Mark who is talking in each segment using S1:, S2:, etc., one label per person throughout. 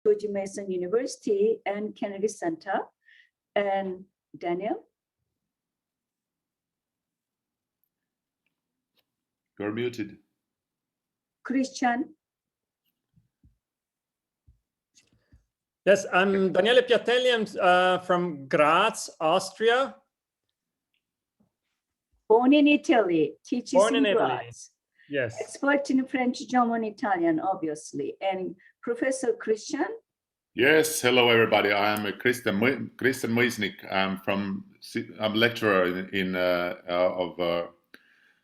S1: George Mason University and Kennedy Center. And Daniel?
S2: You're muted.
S1: Christian?
S3: Yes, I'm Daniele Piatelli. I'm from Graz, Austria.
S1: Born in Italy, teaches
S3: Born in
S1: Graz.
S3: Italy. Yes.
S1: Expert in French, German, Italian, obviously. And Professor Christian?
S2: Yes, hello everybody. I am Christian Muisnik. I'm lecturer of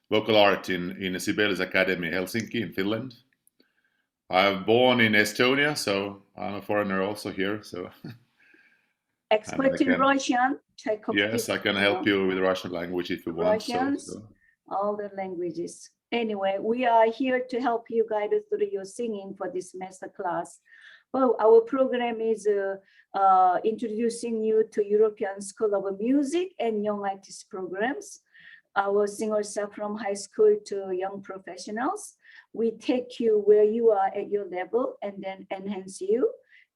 S2: vocal art in Sibelius Academy, Helsinki, in Finland. I'm born in Estonia, so I'm a foreigner also here. So
S1: expert in Russian,
S2: yes, I can help you with Russian language if you want.
S1: Russians, all the languages. Anyway, we are here to help you guide through your singing for this master class. Well, our program is introducing you to European School of Music and Young Artist programs. Our singers are from high school to young professionals. We take you where you are at your level and then enhance you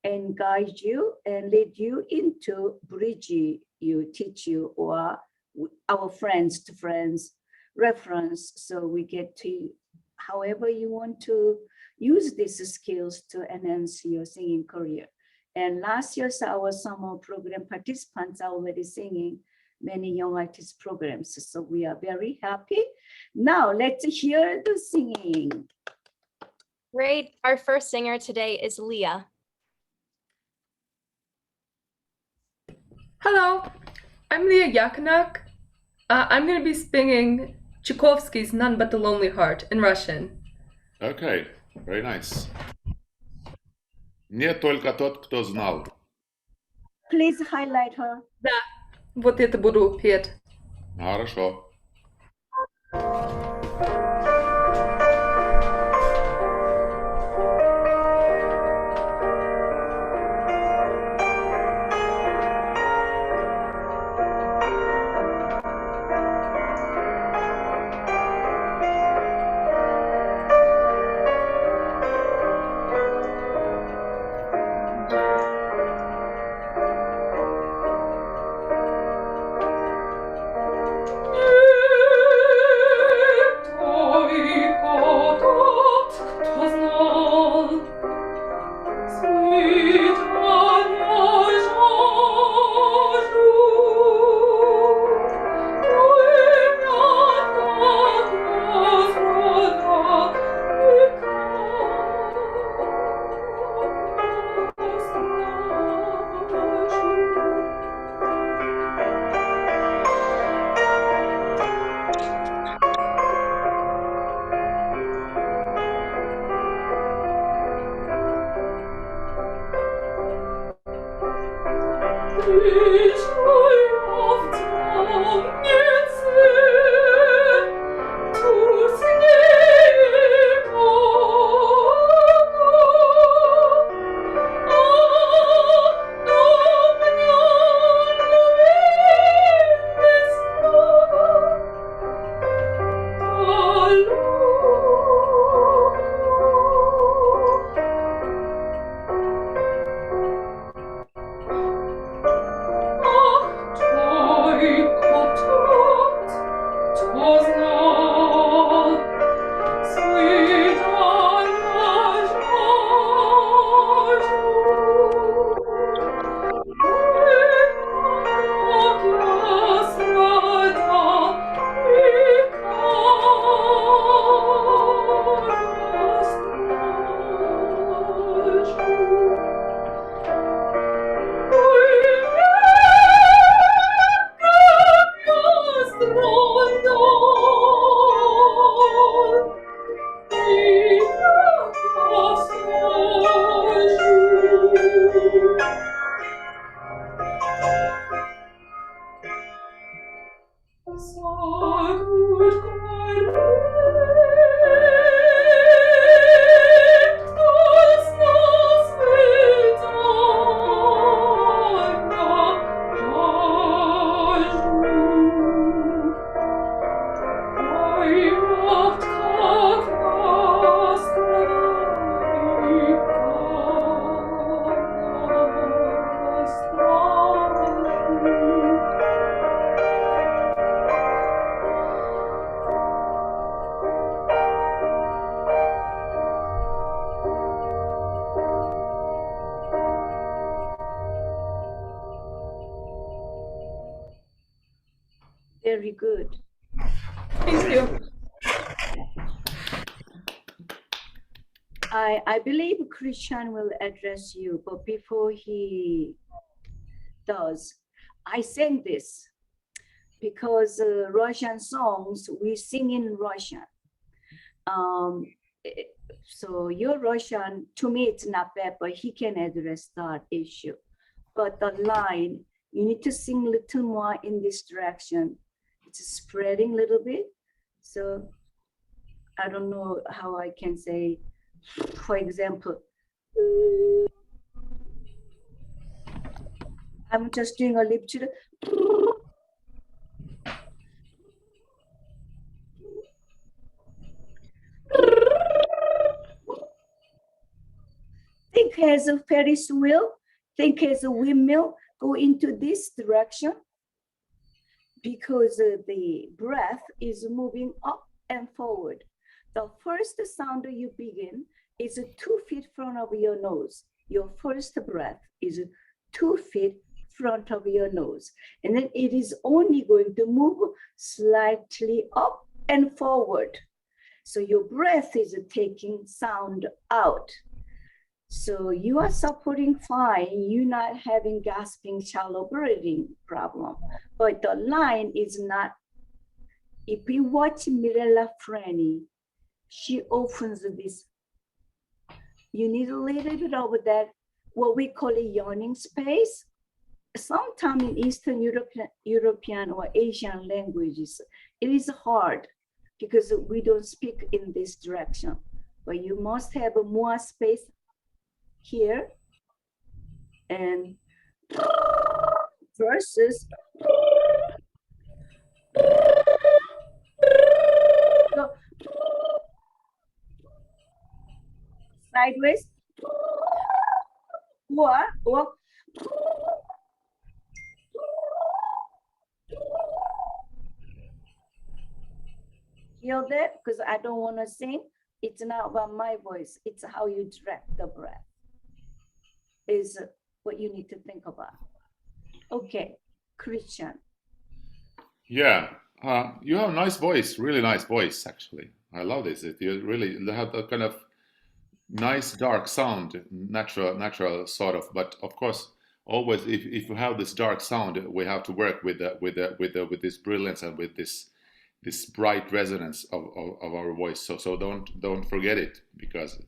S1: and guide you and lead you into bridge you, teach you, or our friends to friends reference. So we get to however you want to use these skills to enhance your singing career. And last year's our summer program participants are already singing many young artist programs. So we are very happy. Now let's hear the singing.
S4: Great. Our first singer today is Leah.
S5: Hello, I'm Leah Yakunak. I'm going to be singing Tchaikovsky's None But the Lonely Heart in Russian.
S2: Okay, very nice. Не только тот, кто знал.
S1: Please highlight her.
S5: Да, вот это буду петь.
S2: Хорошо.
S5: Oh
S1: Very good.
S5: Thank you.
S1: I believe Christian will address you, but before he does, I sing this because Russian songs, we sing in Russian. So your Russian, to me, it's not bad, but he can address that issue. But the line, you need to sing a little more in this direction. It's spreading a little bit. So I don't know how I can say, for example, I'm just doing a lip to the. Think as a Ferris wheel, think as a windmill, go into this direction because the breath is moving up and forward. The first sound you begin is 2 feet front of your nose. Your first breath is 2 feet front of your nose. And then it is only going to move slightly up and forward. So your breath is taking sound out. So you are supporting fine. You're not having gasping, shallow breathing problem. But the line is not. If you watch Mirella Freni, she opens this. You need a little bit of that, what we call a yawning space. Sometimes in Eastern European or Asian languages, it is hard because we don't speak in this direction. But you must have more space here and versus sideways or hear that because I don't want to sing. It's not about my voice, it's how you direct the breath is what you need to think about. Okay, Christian.
S2: Yeah, you have a nice voice, really nice voice, actually. I love this. You really have a kind of nice dark sound, natural sort of. But of course, always if you have this dark sound, we have to work with this brilliance and with this bright resonance of our voice. So don't forget it because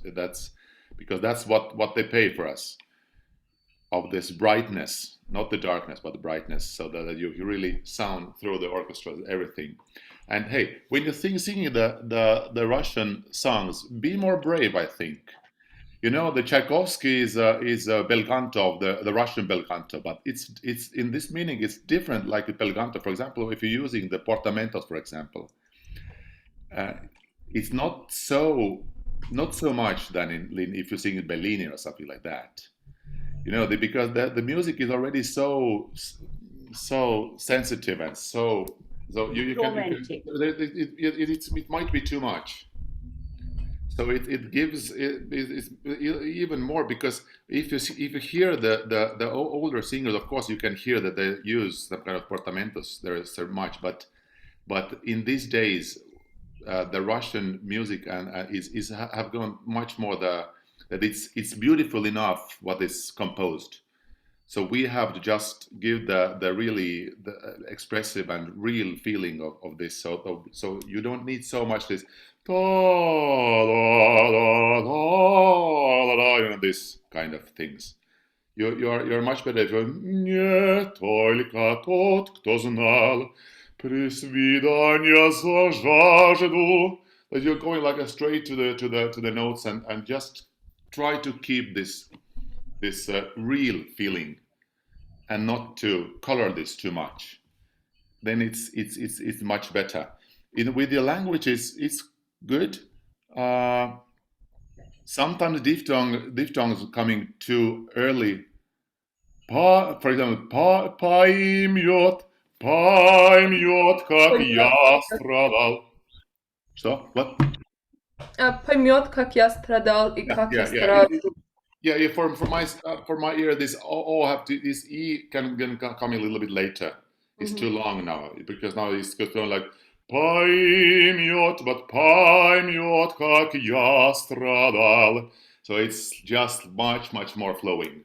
S2: that's what they pay for us, of this brightness, not the darkness, but the brightness, so that you really sound through the orchestra, everything. And hey, when you're singing the Russian songs, be more brave, I think. You know, the Tchaikovsky is a bel canto of the Russian bel canto, but it's in this meaning, it's different like a bel canto. For example, if you're using the portamentos, for example, it's not so much than if you sing in Bellini or something like that. You know, because the music is already so sensitive and so you can it might be too much. So it gives it's even more, because if you hear the older singers, of course you can hear that they use some kind of portamentos. There is so much, but in these days the Russian music have gone much more that it's beautiful enough what is composed. So we have to just give the really expressive and real feeling of this. So you don't need so much this, you know, this kind of things. You're much better if you're that you're going like a straight to the notes and just try to keep this real feeling and not to color this too much. Then it's much better. With the language, it's good. Sometimes diphthongs coming too early. For example, paimyot как я страдал. Что? What?
S5: Поймет, как я страдал и как я старался.
S2: Yeah. For my ear, this O have to, this E can come a little bit later. It's too long now because now it's going like pоймет, but поймет, как я страдал. So it's just much more flowing.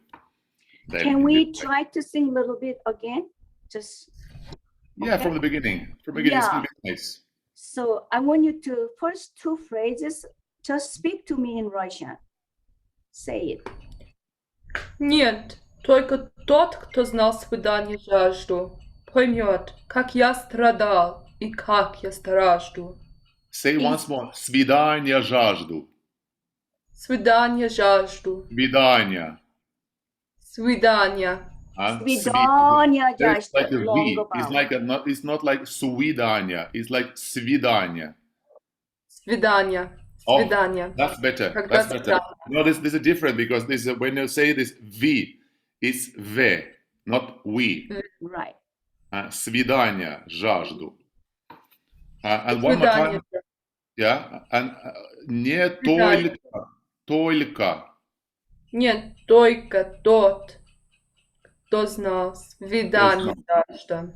S1: Can we try to sing a little bit again? Just
S2: Yeah,
S1: okay.
S2: from the beginning. From the beginning, it's
S1: Yeah.
S2: going to be nice.
S1: So I want you to first two phrases. Just speak to me in Russian. Say it.
S5: Нет, только тот, кто знал свидание жажду, поймет, как я страдал и как я стражду.
S2: Say once more. Свидание жажду.
S5: Свидание жажду.
S2: Свидание.
S5: Свидание.
S1: Свидание
S2: There's like a
S1: long
S2: V. It's
S1: vowel.
S2: like it's not like свидание. It's like свидание.
S5: Свидание.
S2: Oh,
S5: Свидание.
S2: that's better.
S5: Когда
S2: That's better. No, this is different because this when you say this V, it's V, not we.
S1: Right.
S2: Свидание, жажду. And one more time. Yeah. And не только.
S5: Нет, только тот, кто знал свидание жажда.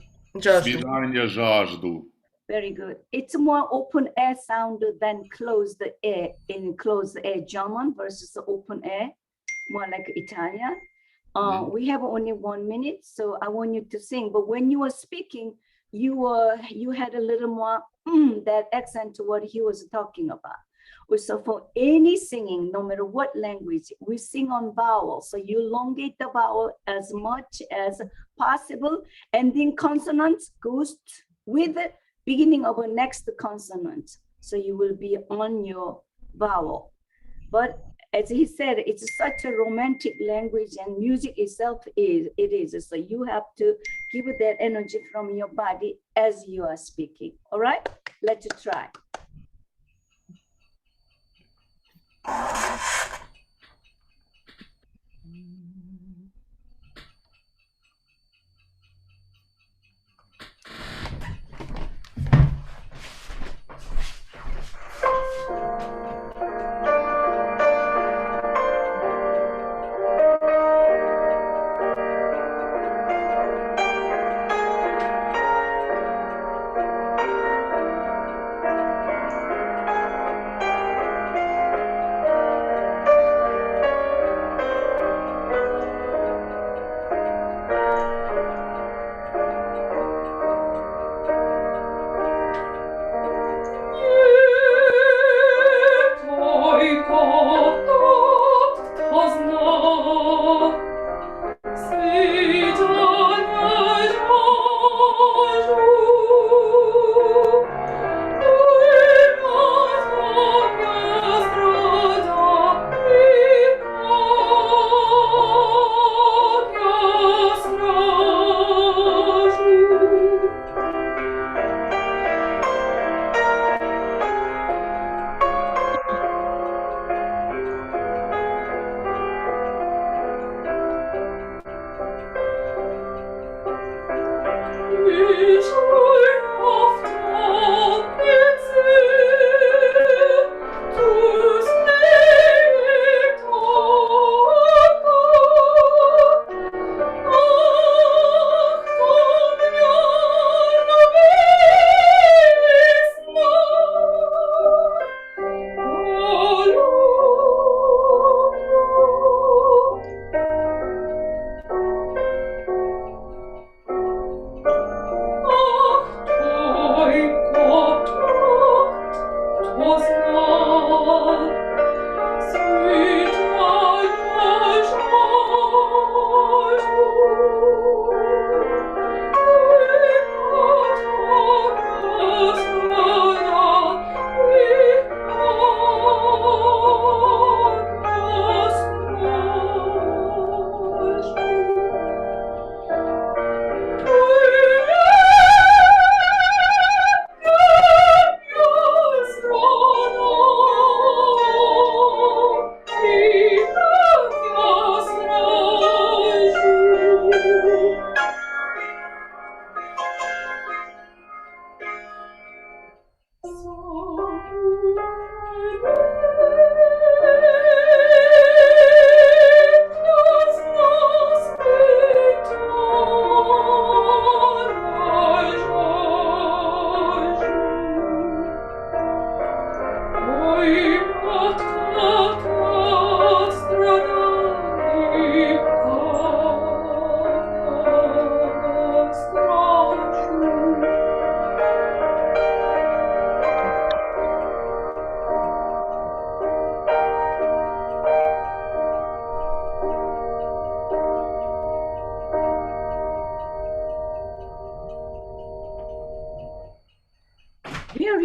S2: Свидание, жажду.
S1: Very good. It's more open air sound than closed air in closed air German versus open air, more like Italian. We have only 1 minute, so I want you to sing. But when you were speaking, you had a little more that accent to what he was talking about. So for any singing, no matter what language, we sing on vowel. So you elongate the vowel as much as possible, and then consonants goes with the beginning of a next consonant. So you will be on your vowel. But as he said, it's such a romantic language, and music itself is. So you have to give it that energy from your body as you are speaking. All right, let's try.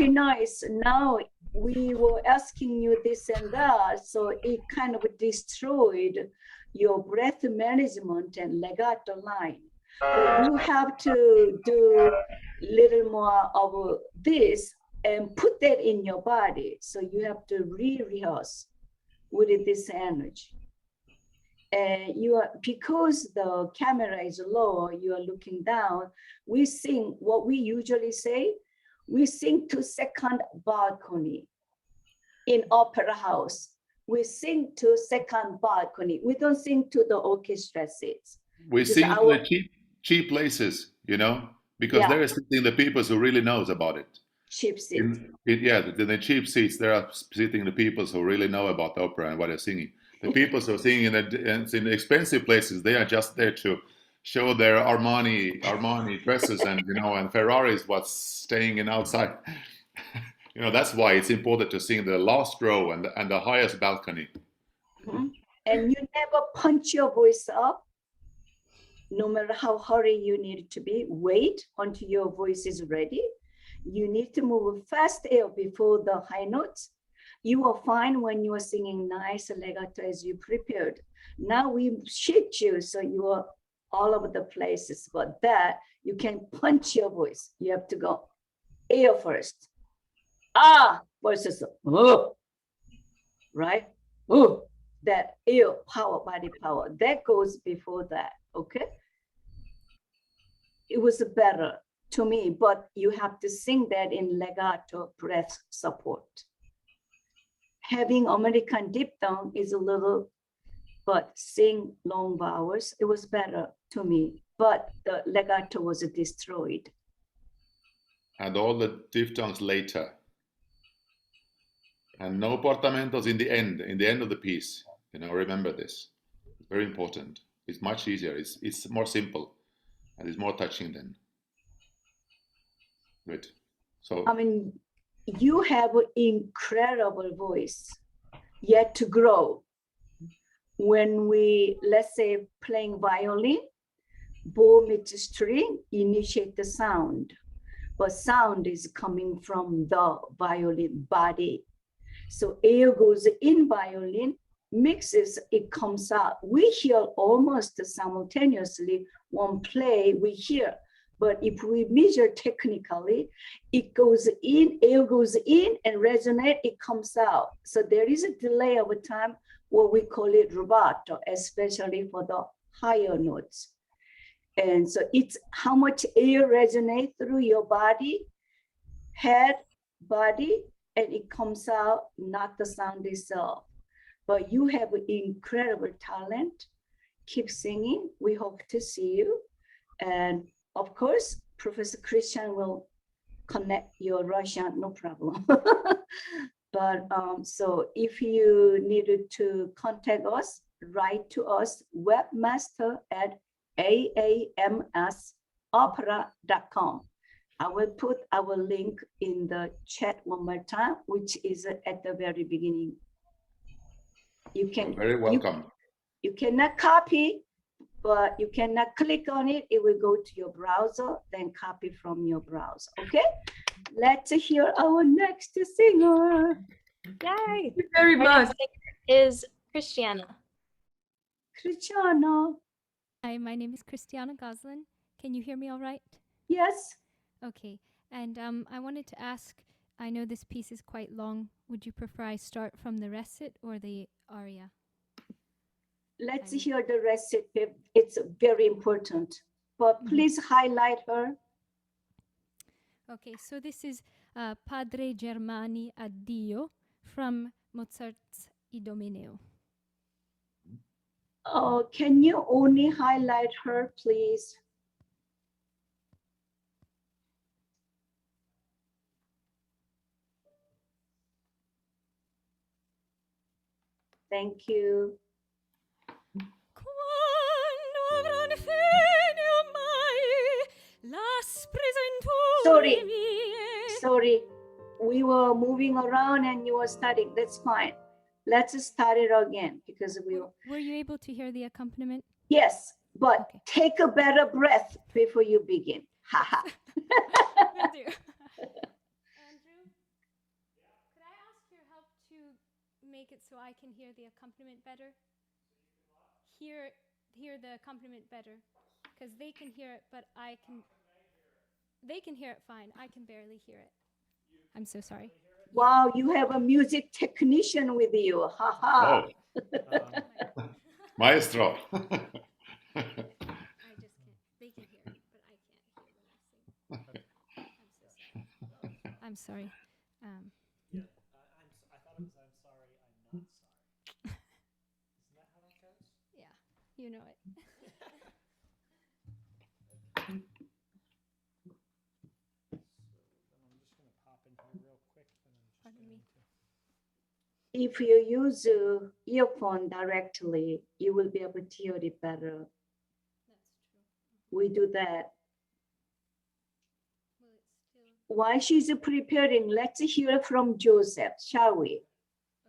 S1: very nice. Now we were asking you this and that, so it kind of destroyed your breath management and legato line. But you have to do little more of this and put that in your body. So you have to re-rehearse with this energy. And you are, because the camera is low, you are looking down, we sing what we usually say, we sing to second balcony in opera house. We sing to second balcony. We don't sing to the orchestra seats.
S2: We
S1: Because
S2: sing to
S1: our-
S2: the cheap places, you know, because
S1: Yeah.
S2: there is sitting the people who really knows about it.
S1: Cheap seats.
S2: Yeah, the cheap seats, there are sitting the people who really know about the opera and what they're singing. The people who are singing in the expensive places, they are just there to show their Armani dresses and, you know, and Ferraris what's staying in outside. You know, that's why it's important to sing the last row and the highest balcony.
S1: Mhm. And you never punch your voice up, no matter how hurry you need to be. Wait until your voice is ready. You need to move fast air before the high notes. You will find when you are singing nice legato as you prepared. Now we shift you so you are all over the places, but that you can punch your voice. You have to go air first. Versus right? That air power, body power, that goes before that, okay? It was better to me, but you have to sing that in legato breath support. Having American diphthong is a little, but sing long vowels, it was better to me, but the legato was destroyed.
S2: And all the diphthongs later. And no portamentos in the end of the piece. You know, remember this. It's very important. It's much easier. It's more simple, and it's more touching then. Good. So
S1: I mean, you have an incredible voice, yet to grow. When we, let's say, playing violin, bow meets string, initiate the sound. But sound is coming from the violin body. So air goes in violin, mixes, it comes out. We hear almost simultaneously one play we hear. But if we measure technically, it goes in, air goes in and resonate, it comes out. So there is a delay of a time, what we call it rubato, especially for the higher notes. And so it's how much air resonates through your body, head, body, and it comes out, not the sound itself. But you have incredible talent. Keep singing. We hope to see you. And of course, Professor Christian will connect your Russian, no problem. But so if you needed to contact us, write to us, webmaster@aamsopera.com. I will put our link in the chat one more time, which is at the very beginning. You can
S2: you're very welcome.
S1: you cannot copy, but you cannot click on it. It will go to your browser, then copy from your browser. Okay, let's hear our next singer.
S4: Yay!
S5: Thank you very
S4: Our
S5: much.
S4: next singer is Christiana.
S1: Cristiano.
S6: Hi, my name is Christiana Goslin. Can you hear me all right?
S1: Yes.
S6: Okay. And I wanted to ask, I know this piece is quite long. Would you prefer I start from the recit or the aria?
S1: Let's
S6: I-
S1: hear the recipe. It's very important. But please highlight her.
S6: Okay, so this is Padre Germani Addio from Mozart's Idomeneo.
S1: Oh, can you only highlight her, please? Thank you.
S6: Quando avranno fine ormai las presenture
S1: Sorry.
S6: mie.
S1: Sorry, we were moving around and you were studying. That's fine. Let's start it again because we were.
S6: Were you able to hear the accompaniment?
S1: Yes, but
S6: Okay.
S1: take a better breath before you begin. Haha.
S6: Will do. Andrew? make it so I can hear the accompaniment better? Hear the accompaniment better, because they can hear it, but I can. They can hear it fine. I can barely hear it. I'm so sorry.
S1: Wow, you have a music technician with you. Haha.
S2: Oh, maestro.
S6: I just can't. They can hear it, but I can't hear when I sing. I'm so sorry. I'm sorry.
S3: I thought it was I'm sorry, I'm not sorry. Isn't that how that goes?
S6: Yeah, you know it.
S3: So then I'm just going to pop in here real quick, and I'm just
S6: Pardon
S3: going
S6: me.
S3: to.
S1: If you use earphone directly, you will be able to hear it better.
S6: That's true.
S1: We do that.
S6: Well, it's still.
S1: While she's preparing, let's hear from Joseph, shall we?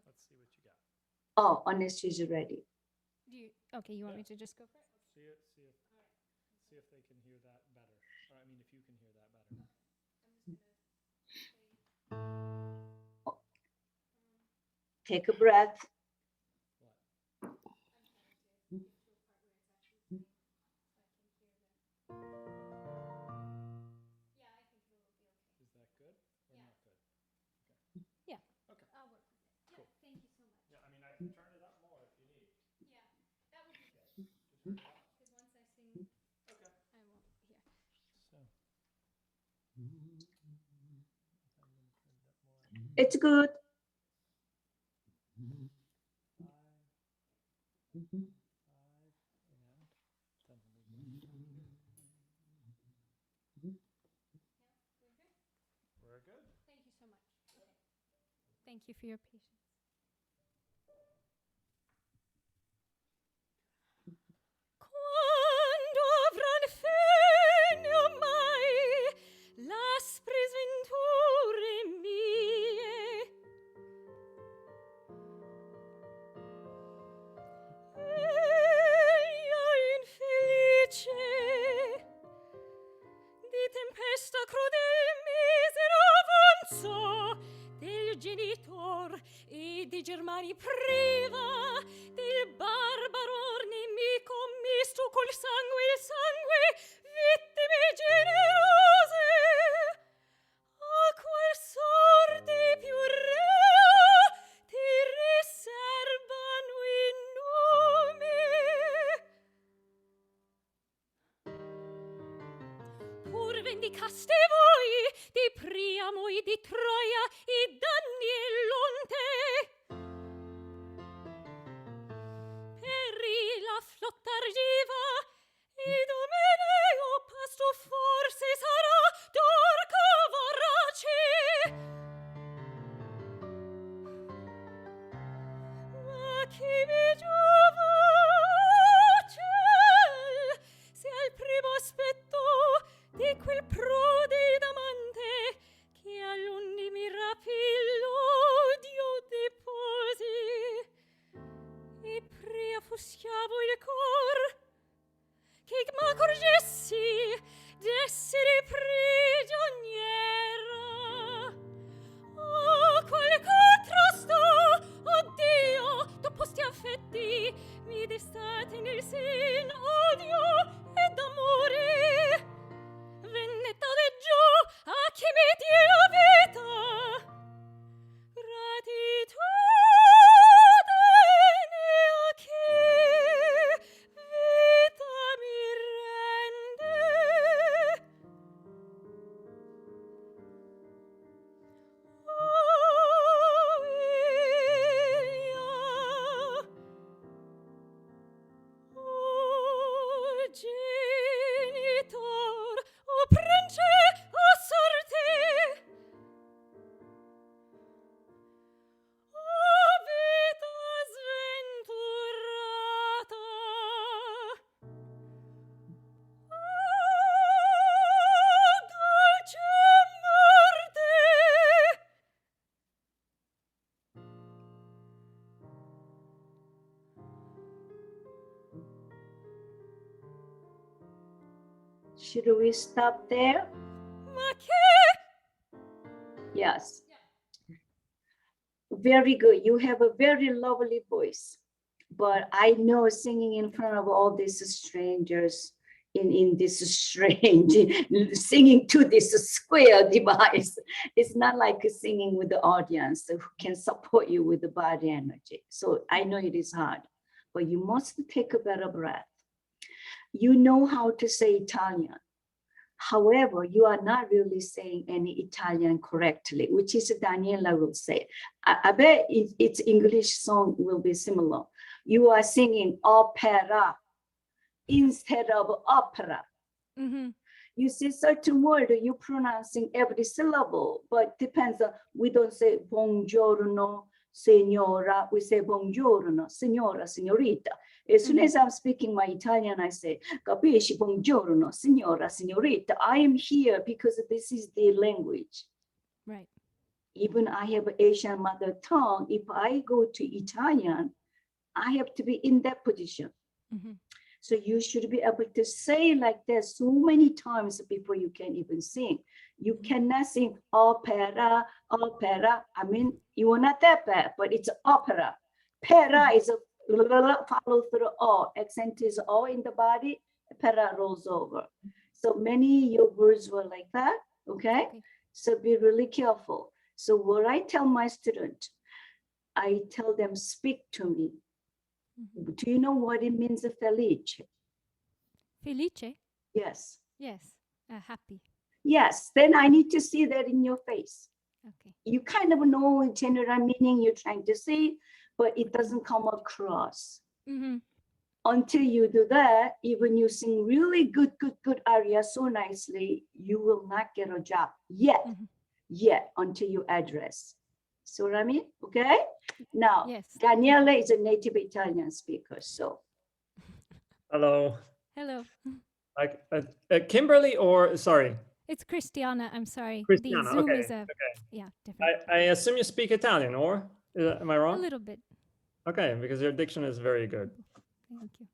S3: Let's see what you got.
S1: Oh, unless she's ready.
S6: Do you? Okay, you want me to just go for it?
S3: See if they can hear that better. Or I mean, if you can hear that better.
S1: Take a breath.
S3: Is that good or not good?
S6: Yeah.
S3: Okay.
S6: I'll work with it. Yeah,
S3: Cool.
S6: thank you so much.
S3: Yeah, I mean, I can turn it up more if you need.
S6: Yeah, that would be good.
S3: To turn it up.
S6: Because once I sing,
S3: Okay.
S6: I won't hear.
S3: So. I'm going to turn it up more.
S1: It's good.
S3: Five, and 10. We're good.
S6: Thank you so much. Okay. Thank you for your patience. Quando avran fine mai l'aspre sventure mie, io infelice di tempesta crudel misero avanzo del genitor e di Germani priva, del barbaro nemico misto col sangue, il sangue, vittime generose. A qual sorte più rea ti riservano in nome? Pur vendicaste voi di Priamo e di Troia i danni e l'onte. Perì la flotta argiva e Domeneo pasto forse sarà d'orca vorace. Ma chi mi giova ciel se al primo aspetto di quel prode d'amante che all'undi mi rapì l'odio deposi e pria fuschiavo il cor che m'accorgessi d'essere prigioniera. Oh, qual contrasto, oddio, d'opposti affetti mi destate nel sen odio ed amore. Vendetta deggio a chi mi die la vita, gratitudine a chi vita mi rende. Oh, Elia, oh, genitor, oh, prince, oh, sorte, oh, vita sventurata, oh, dolce morte.
S1: Should we stop there?
S6: Ma che?
S1: Yes. very good. You have a very lovely voice. But I know singing in front of all these strangers in this strange, singing to this square device, it's not like singing with the audience who can support you with the body energy. So I know it is hard, but you must take a better breath. You know how to say Italian. However, you are not really saying any Italian correctly, which is Daniela will say. I bet its English song will be similar. You are singing opera instead of opera.
S6: Mm-hmm.
S1: You see certain word, you pronouncing every syllable, but depends on, we don't say buongiorno, signora, we say buongiorno, signora, signorita. As soon as I'm speaking my Italian, I say, capisci, buongiorno, signora, signorita. I am here because this is the language.
S6: Right.
S1: Even I have Asian mother tongue, if I go to Italian, I have to be in that position.
S6: Mm-hmm.
S1: So you should be able to say like that so many times before you can even sing. You cannot sing opera, opera. I mean, you are not that bad, but it's opera. Pera is a follow through O. Accent is O in the body, pera rolls over. So many your words were like that, okay? So be really careful. So what I tell my student, I tell them, speak to me. Do you know what it means, felice?
S6: Felice?
S1: Yes.
S6: Yes. Happy.
S1: Yes, then I need to see that in your face.
S6: Okay.
S1: You kind of know general meaning you're trying to say, but it doesn't come across.
S6: Mm-hmm.
S1: Until you do that, even you sing really good aria so nicely, you will not get a job yet until you address. So what I mean? Okay? Now,
S6: Yes.
S1: Daniela is a native Italian speaker, so.
S3: Hello.
S6: Hello.
S3: Like Kimberly, or sorry,
S6: It's Christiana. I'm sorry.
S3: Christiana.
S6: The Zoom
S3: Okay.
S6: is
S3: Okay.
S6: different.
S3: I assume you speak Italian, or am I
S6: A
S3: wrong?
S6: little bit.
S3: Okay, because your diction is very good.
S6: Thank you.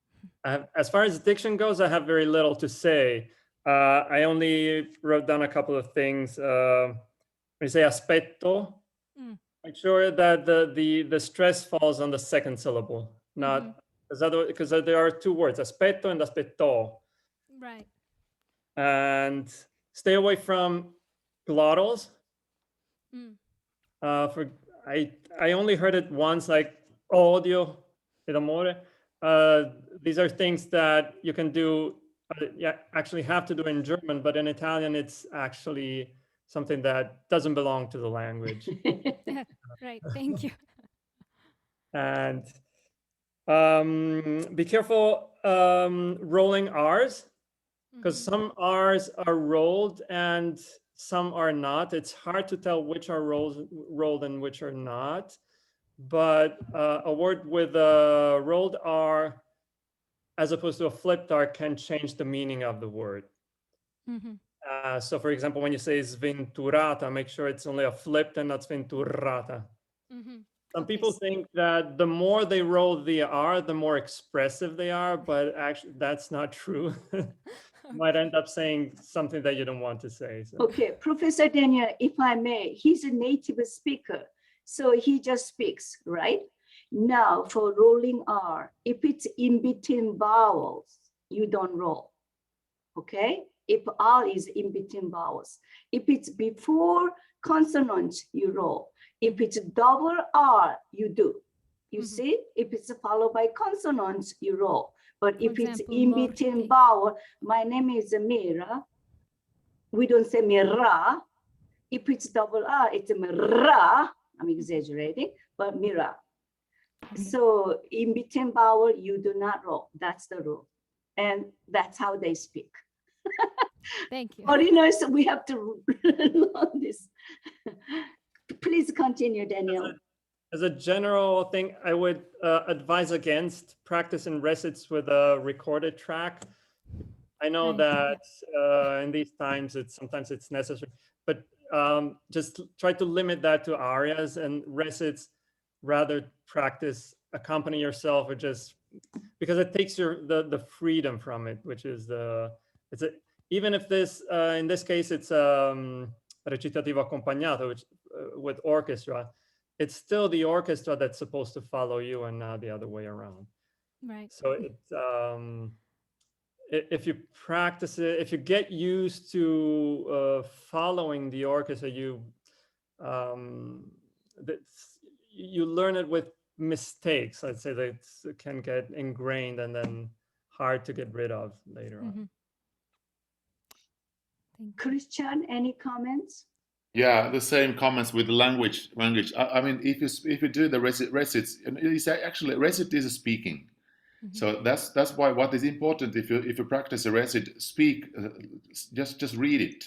S3: As far as diction goes, I have very little to say. I only wrote down a couple of things. When you say aspetto, make sure that the stress falls on the second syllable, not because there are two words, aspetto and aspetto.
S6: Right.
S3: And stay away from glottals. I only heard it once, like odio ed amore. These are things that you can do, actually have to do in German, but in Italian, it's actually something that doesn't belong to the language.
S6: Right. Thank you.
S3: And be careful rolling R's, because some R's are rolled and some are not. It's hard to tell which are rolled and which are not. But a word with a rolled R as opposed to a flipped R can change the meaning of the word. So for example, when you say sventurata, make sure it's only a flipped and not sventurata. Some people think that the more they roll the R, the more expressive they are, but actually that's not true. You might end up saying something that you don't want to say. So.
S1: Okay, Professor Daniel, if I may, he's a native speaker, so he just speaks, right? Now for rolling R, if it's in between vowels, you don't roll, okay? If R is in between vowels. If it's before consonants, you roll. If it's double R, you do. You see, if it's followed by consonants, you roll. But if it's in between vowel, my name is Mira. We don't say Mira. If it's double R, it's Mira. I'm exaggerating, but Mira. So in between vowel, you do not roll. That's the rule. And that's how they speak.
S6: Thank you.
S1: Foreigners, we have to learn this. Please continue, Daniel.
S3: As a general thing, I would advise against practicing recits with a recorded track. I know that in these times, sometimes it's necessary, but just try to limit that to arias and recits. Rather practice accompany yourself, or just because it takes the freedom from it, which is even if this in this case it's recitativo accompagnato, which with orchestra. it's still the orchestra that's supposed to follow you and not the other way around.
S6: Right.
S3: So if you practice it, if you get used to following the orchestra, you learn it with mistakes. I'd say that it can get ingrained and then hard to get rid of later on.
S1: Christian, any comments?
S2: Yeah, the same comments with the language. I mean, if you do the recits, it's actually recit is a speaking. So that's why what is important if you practice a recit, speak, just read it.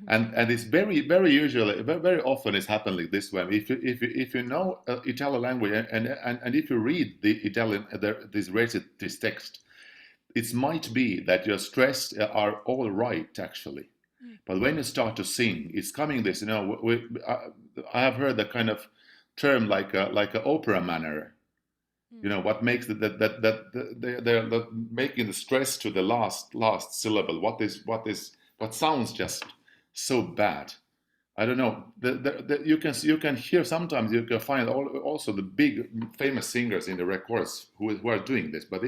S2: And it's very usually, very often it's happening this way. If you know Italian language and if you read the Italian this text, it might be that your stress are all right actually, but when you start to sing, it's coming this. I have heard the kind of term like a opera manner. What makes that they're making the stress to the last syllable. What sounds just so bad. I don't know. You can hear sometimes. You can find also the big famous singers in the records who are doing this, but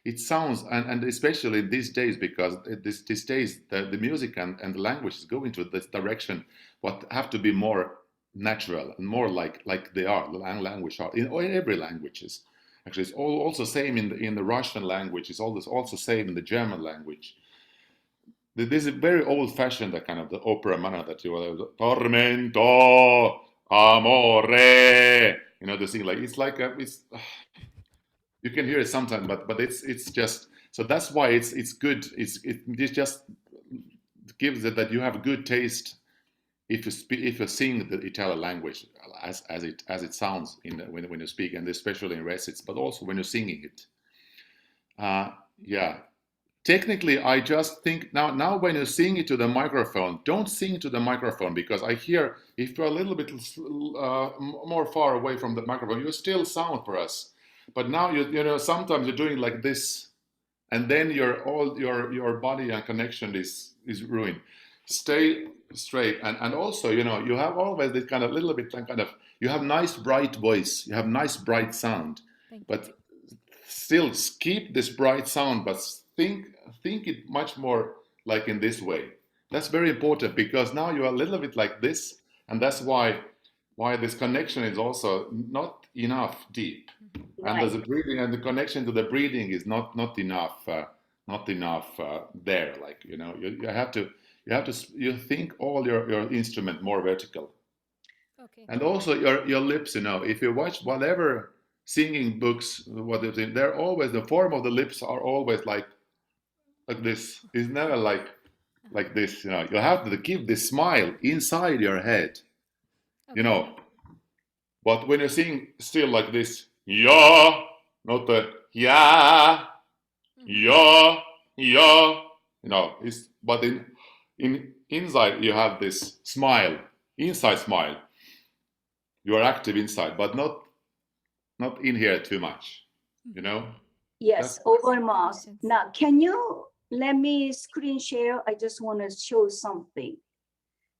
S2: it sounds and especially these days, because these days the music and the language is going to this direction. What have to be more natural and more like they are. The language are in every languages. Actually, it's also same in the Russian language. It's also same in the German language. This is very old-fashioned, the kind of the opera manner that you are tormento, amore. The thing like it's. You can hear it sometimes, but it's just so that's why it's good. It just gives it that you have good taste if you sing the Italian language as it sounds when you speak, and especially in recits, but also when you're singing it. Yeah. Technically, I just think now when you sing it to the microphone, don't sing to the microphone, because I hear if you're a little bit more far away from the microphone, you still sound for us. But now sometimes you're doing like this, and then your body and connection is ruined. Stay straight, and also you have always this kind of little bit kind of you have nice bright voice, you have nice bright sound, but still keep this bright sound, but think it much more like in this way. That's very important, because now you are a little bit like this, and that's why this connection is also not enough deep. Right. And there's a breathing, and the connection to the breathing is not enough there. Like you think all your instrument more vertical. Okay. And also your lips. If you watch whatever singing books, they're always, the form of the lips are always like this. It's never like this. You have to keep this smile inside your head. Okay. But when you sing still like this, yeah, not the yeah, yeah, yeah. But in inside you have this smile, inside smile. You are active inside, but not in here too much.
S1: Yes, over mouth. Now, can you let me screen share? I just want to show something.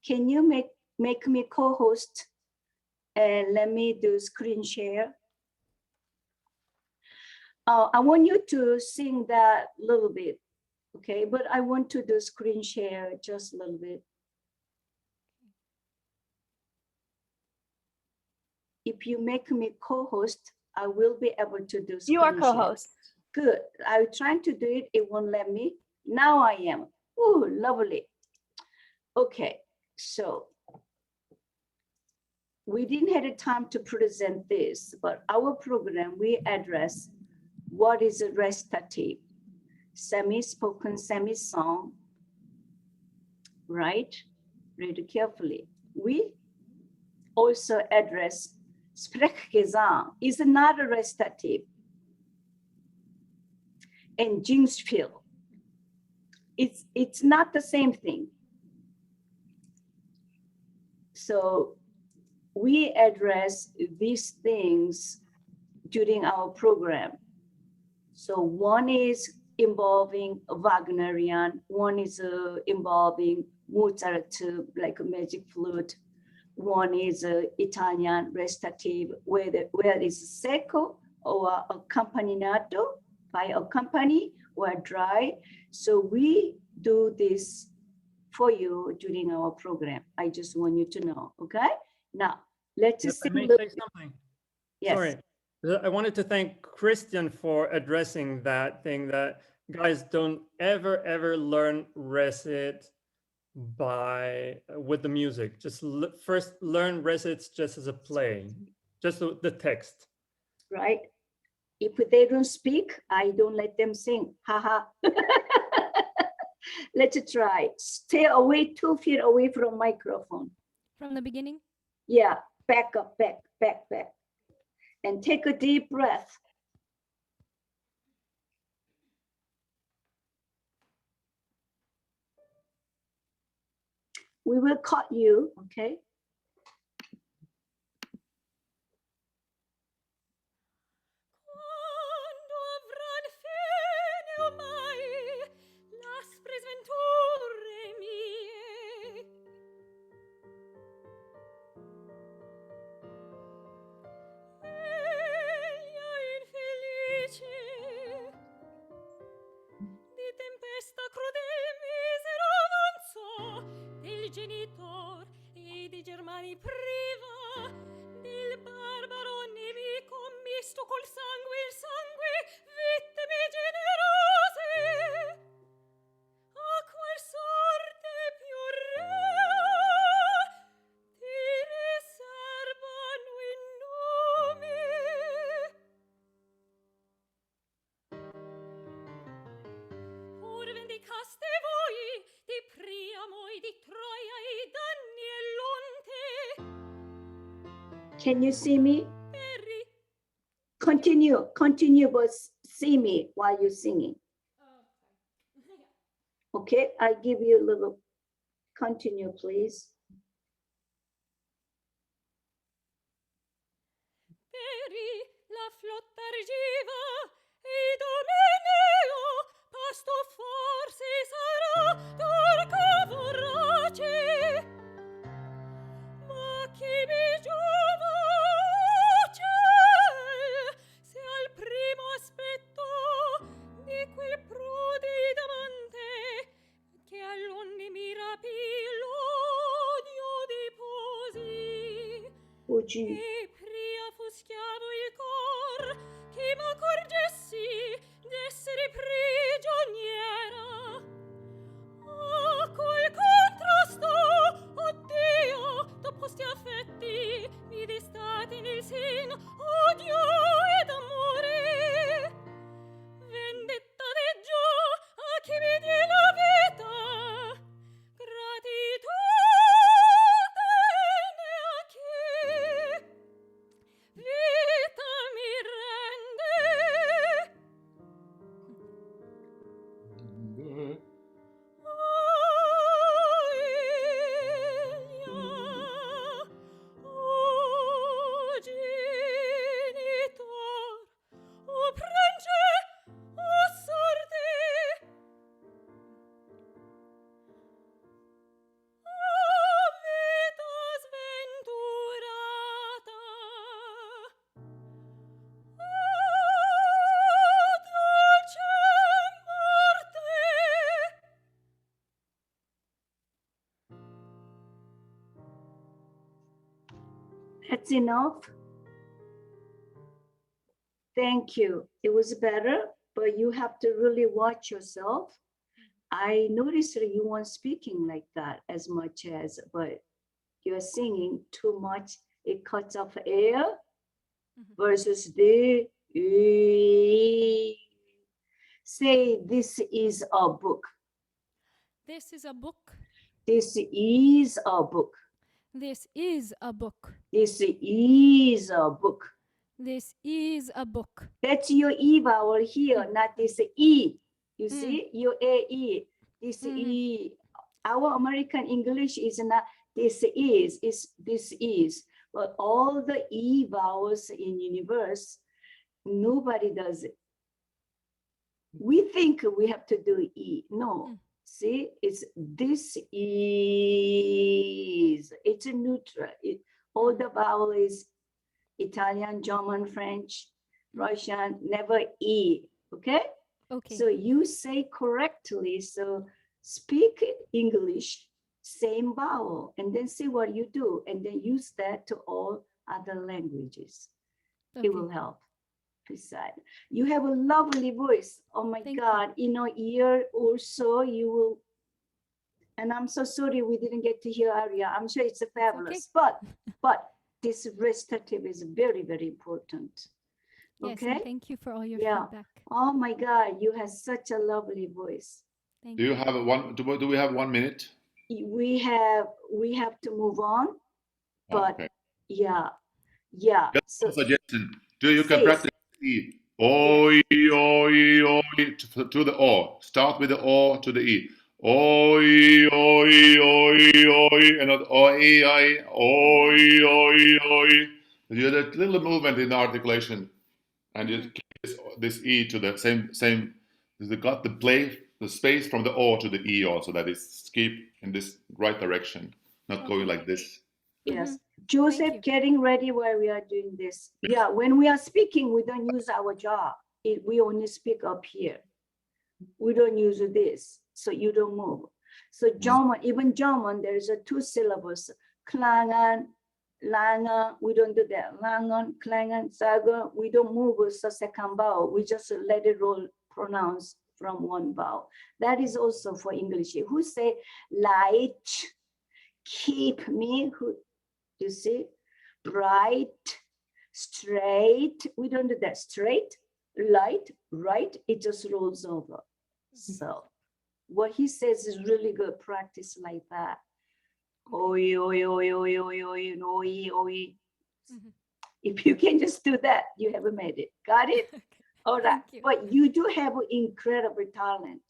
S1: Can you make me co-host? And let me do screen share. I want you to sing that little bit, okay? But I want to do screen share just a little bit. If you make me co-host, I will be able to do screen
S4: You are co-host.
S1: Good. I was trying to do it. It won't let me. Now I am. Oh, lovely. Okay, so we didn't have time to present this, but our program, we address what is a recitative, semi-spoken, semi-song, right? Read carefully. We also address Sprechgesang is not a recitative, and Singspiel. It's not the same thing. So we address these things during our program. So one is involving Wagnerian, one is involving Mozart, like a magic flute. one is Italian recitative, where is secco or accompagnato by a company or dry. So we do this for you during our program. I just want you to know, okay? Now, let's
S3: If I
S1: sing.
S3: may say something.
S1: Yes.
S3: Sorry. I wanted to thank Christian for addressing that thing that guys don't ever learn recit with the music. Just first learn recits just as a play, just the text.
S1: Right? If they don't speak, I don't let them sing. Haha. Let's try. Stay away 2 feet away from microphone.
S6: From the beginning?
S1: Yeah, back up, back. And take a deep breath. We will cut you, okay?
S6: Quando avran fine ormai l'aspre sventure mie, eglia infelice di tempesta crudel misero avanzò, del genitor e di germani priva, del barbaro nemico misto col sangue, il sangue, vittime generose, a qual sorte più rea ti riservano in nome. Or vendicaste voi di Priamo e di Troia i danni e l'onte.
S1: Can you see me?
S6: Perri.
S1: Continue, but see me while you're singing. Okay, I give you a little, continue, please.
S6: Peri la flotta argiva e Domeneo pasto forse sarà turco vorace, ma chi mi giova se al primo aspetto di quel prodida amante che all'onni mi rapì l'odio di posi.
S1: Fuji.
S6: E pria fu schiavo il cor che m'accorgessi d'essere prigioniera. Ah, col contrasto, oddio, d'opposti affetti mi destate nel sen odio ed amore. Vendetta deggio a chi mi die la vita, gratitudine a chi vita mi rende. O genitor, o prence, o sorte, o vita sventurata, o dolce morte.
S1: That's enough. Thank you. It was better, but you have to really watch yourself. I noticed that you weren't speaking like that as much as, but you're singing too much. It cuts off air versus the. Say, this is a book.
S6: This is a book.
S1: This is a book.
S6: This is a book.
S1: This is a book.
S6: This is a book.
S1: That's your E vowel here, not this E. You see, your AE. This E. Our American English is not this is, it's this is. But all the E vowels in universe, nobody does it. We think we have to do E. No. See, it's this is. It's a neutral. vowel is Italian, German, French, Russian, never E, okay?
S6: Okay.
S1: So you say correctly, so speak English, same vowel, and then see what you do, and then use that to all other languages.
S6: Okay.
S1: It will help. Beside, you have a lovely voice. Oh my
S6: Thank you.
S1: God, in a year or so, you will. And I'm so sorry we didn't get to hear Aria. I'm sure it's a fabulous, but this recitative is very, very important.
S6: Yes,
S1: Okay.
S6: and thank you for all your
S1: Yeah.
S6: feedback.
S1: Oh my God, you have such a lovely voice.
S6: Thank
S2: Do you have one? Do we have 1 minute?
S1: We have to move on,
S2: Oh,
S1: but
S2: okay.
S1: yeah.
S2: Just
S1: So
S2: a suggestion. You can
S1: Please.
S2: practice E. Oi, oi, oi to the O. Start with the O to the E. Oi, oi, oi, oi, and not oi, oi, oi, oi, oi. You have a little movement in the articulation, and you keep this E to the same. You got the space from the O to the E also. That is keep in this right direction, not going like this.
S1: yes,
S6: Mhm.
S1: Joseph,
S6: Thank you.
S1: getting ready while we are doing this. Yeah, when we are speaking, we don't use our jaw. We only speak up here. We don't use this, so you don't move. So German, even German, there is a 2 syllables. Klangen, langen, we don't do that. Langen, klangen, sagen, we don't move with the second vowel. We just let it roll, pronounce from one vowel. That is also for English. Who say light, keep me, who, you see, bright, straight, we don't do that. Straight, light, right, it just rolls over. So what he says is really good. Practice like that. Oi, oi, oi, oi, oi, oi, oi, oi.
S6: Mhm.
S1: If you can just do that, you haven't made it. Got it?
S6: Okay.
S1: All right.
S6: Thank you.
S1: But you do have incredible talent.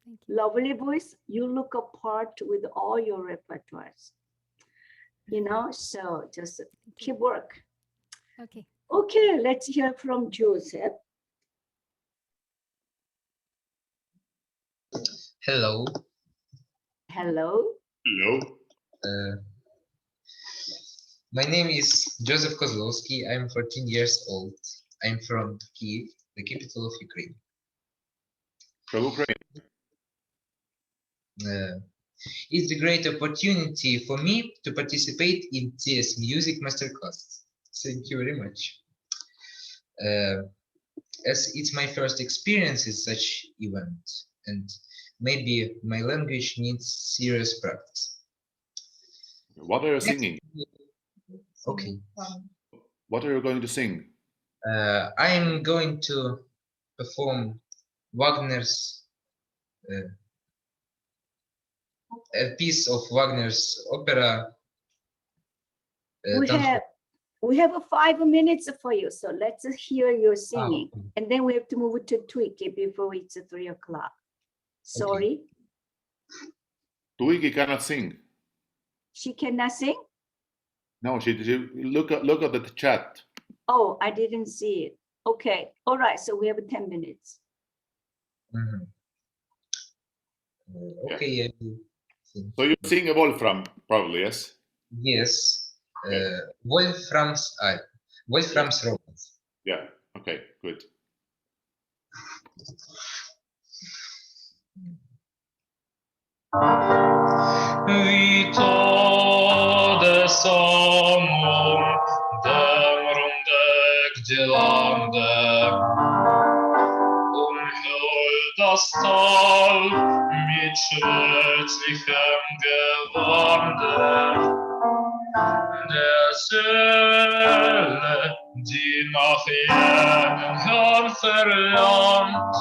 S6: Thank you.
S1: Lovely voice. You look apart with all your repertoires. You know, so just keep work.
S6: Okay.
S1: Okay, let's hear from Joseph.
S7: Hello.
S1: Hello.
S2: Hello.
S7: My name is Joseph Kozlowski. I'm 14 years old. I'm from Kyiv, the capital of Ukraine.
S2: From Ukraine.
S7: It's a great opportunity for me to participate in TS Music Masterclass. Thank you very much. As it's my first experience in such event, and maybe my language needs serious practice.
S2: What are you singing?
S7: Okay.
S2: What are you going to sing?
S7: I'm going to perform Wagner's a piece of Wagner's opera.
S1: We have 5 minutes for you, so let's hear your singing, and then we have to move to Twiki before it's 3 o'clock. Sorry,
S2: Tuiki cannot sing.
S1: she cannot sing.
S2: No, she look at the chat.
S1: Oh, I didn't see it. Okay, all right. So we have 10 minutes.
S7: Okay.
S2: So you sing a Wolfram, probably, yes?
S7: Yes. Wolfram's Romance.
S2: Yeah. Okay. Good.
S7: Tode samum dem Runde gdzie lande umhüllt das Tal mit schwärzlichem Gewande der Seele, die nach jenen Herrn verlangt,